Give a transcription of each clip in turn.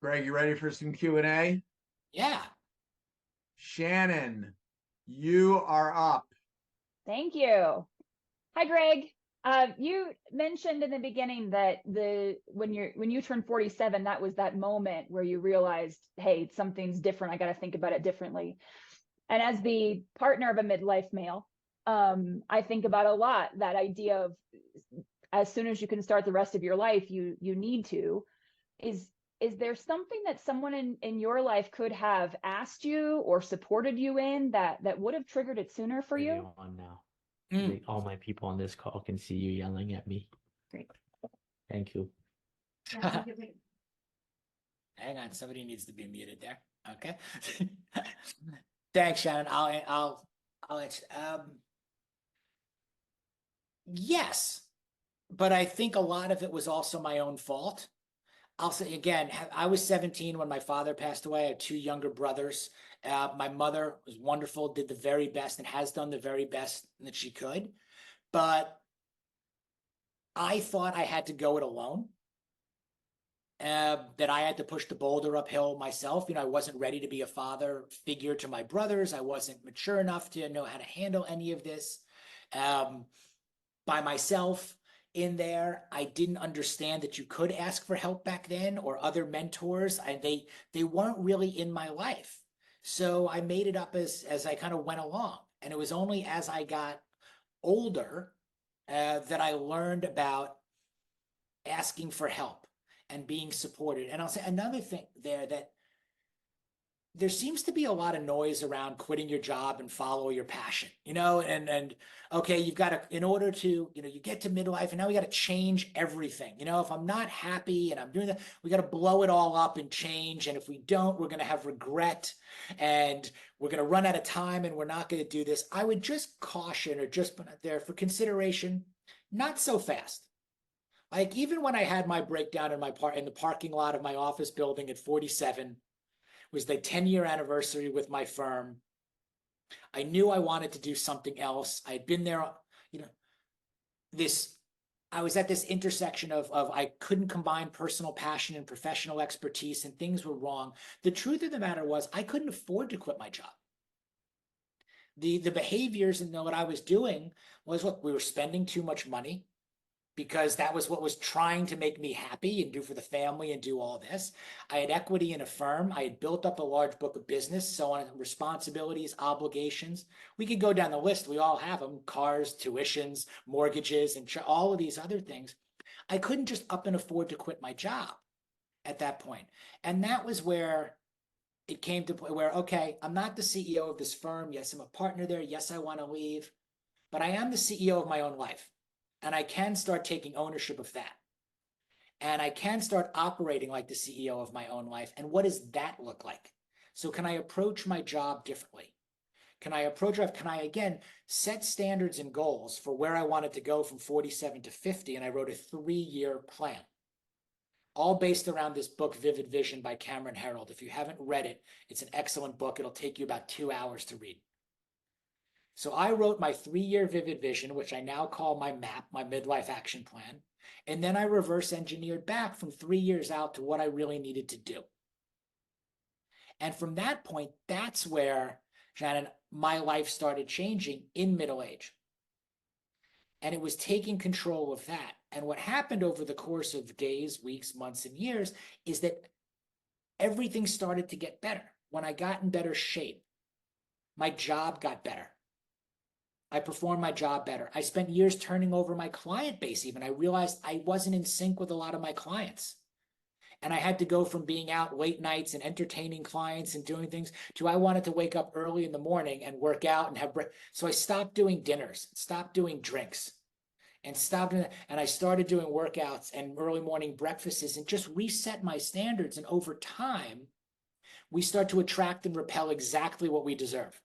Greg, you ready for some Q&A? Yeah. Shannon, you are up. Thank you. Hi, Greg. You mentioned in the beginning that when you turned 47, that was that moment where you realized, hey, something's different. I got to think about it differently. And as the partner of a midlife male, I think about a lot that idea of as soon as you can start the rest of your life, you need to. Is there something that someone in your life could have asked you or supported you in that would have triggered it sooner for you? On now. Mm. All my people on this call can see you yelling at me. Great. Thank you. Hang on, somebody needs to be muted there. Okay. Thanks, Shannon. I'll answer. Yes, but I think a lot of it was also my own fault. I'll say again, I was 17 when my father passed away. I had two younger brothers. My mother was wonderful, did the very best and has done the very best that she could. But I thought I had to go it alone. That I had to push the boulder uphill myself. I wasn't ready to be a father figure to my brothers. I wasn't mature enough to know how to handle any of this by myself. In there, I didn't understand that you could ask for help back then or other mentors. They weren't really in my life. So I made it up as I kind of went along. And it was only as I got older that I learned about asking for help and being supported. And I'll say another thing there, that there seems to be a lot of noise around quitting your job and follow your passion, and okay, you've got to, in order to, you get to midlife and now we got to change everything. If I'm not happy and I'm doing that, we got to blow it all up and change. And if we don't, we're going to have regret and we're going to run out of time and we're not going to do this. I would just caution, or just put it there for consideration, not so fast. Like even when I had my breakdown in the parking lot of my office building at 47, was the 10-year anniversary with my firm. I knew I wanted to do something else. I'd been there, I was at this intersection of I couldn't combine personal passion and professional expertise, and things were wrong. The truth of the matter was I couldn't afford to quit my job. The behaviors and what I was doing was, look, we were spending too much money, because that was what was trying to make me happy and do for the family and do all this. I had equity in a firm. I had built up a large book of business, so on responsibilities, obligations. We could go down the list. We all have them: cars, tuitions, mortgages, and all of these other things. I couldn't just up and afford to quit my job at that point. And that was where it came to play, where, okay, I'm not the CEO of this firm. Yes, I'm a partner there. Yes, I want to leave, but I am the CEO of my own life. And I can start taking ownership of that. And I can start operating like the CEO of my own life. And what does that look like? So can I approach my job differently? Can I again set standards and goals for where I wanted to go from 47 to 50? And I wrote a 3-year plan, all based around this book, Vivid Vision by Cameron Herold. If you haven't read it, it's an excellent book. It'll take you about 2 hours to read. So I wrote my 3-year Vivid Vision, which I now call my MAP, my midlife action plan. And then I reverse engineered back from 3 years out to what I really needed to do. And from that point, that's where, Shannon, my life started changing in middle age. And it was taking control of that. And what happened over the course of days, weeks, months, and years is that everything started to get better. When I got in better shape, my job got better. I performed my job better. I spent years turning over my client base even. I realized I wasn't in sync with a lot of my clients. And I had to go from being out late nights and entertaining clients and doing things to I wanted to wake up early in the morning and work out and have breakfast. So I stopped doing dinners, stopped doing drinks, and I started doing workouts and early morning breakfasts and just reset my standards. And over time, we start to attract and repel exactly what we deserve.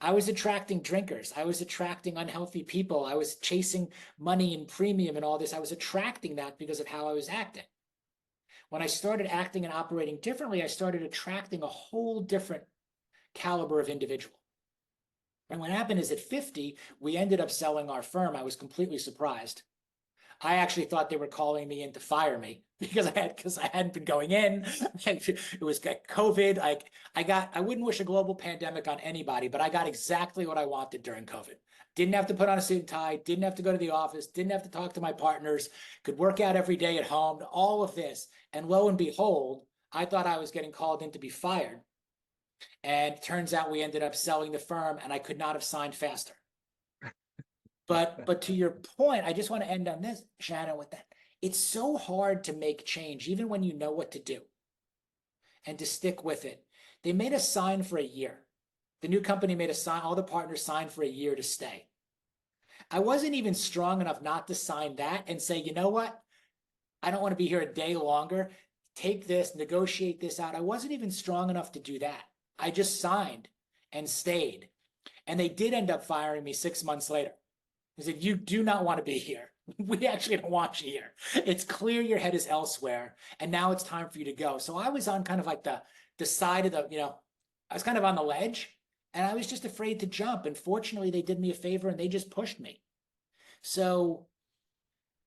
I was attracting drinkers. I was attracting unhealthy people. I was chasing money and premium and all this. I was attracting that because of how I was acting. When I started acting and operating differently, I started attracting a whole different caliber of individual. And what happened is at 50, we ended up selling our firm. I was completely surprised. I actually thought they were calling me in to fire me because I hadn't been going in. It was COVID. I wouldn't wish a global pandemic on anybody, but I got exactly what I wanted during COVID. Didn't have to put on a suit and tie, didn't have to go to the office, didn't have to talk to my partners, could work out every day at home, all of this. And lo and behold, I thought I was getting called in to be fired. And turns out we ended up selling the firm, and I could not have signed faster. But to your point, I just want to end on this, Shannon, with that. It's so hard to make change, even when you know what to do, and to stick with it. They made us sign for a year. The new company made us sign, all the partners signed for a year to stay. I wasn't even strong enough not to sign that and say, you know what? I don't want to be here a day longer. Take this, negotiate this out. I wasn't even strong enough to do that. I just signed and stayed. And they did end up firing me 6 months later. They said, you do not want to be here. We actually don't want you here. It's clear your head is elsewhere. And now it's time for you to go. So I was on kind of like the side of the, I was kind of on the ledge, and I was just afraid to jump. And fortunately, they did me a favor and they just pushed me. So,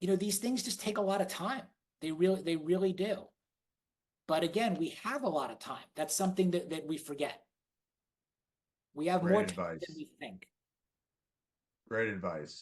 these things just take a lot of time. They really do. But again, we have a lot of time. That's something that we forget. We have Great more time advice. than we think. Great advice.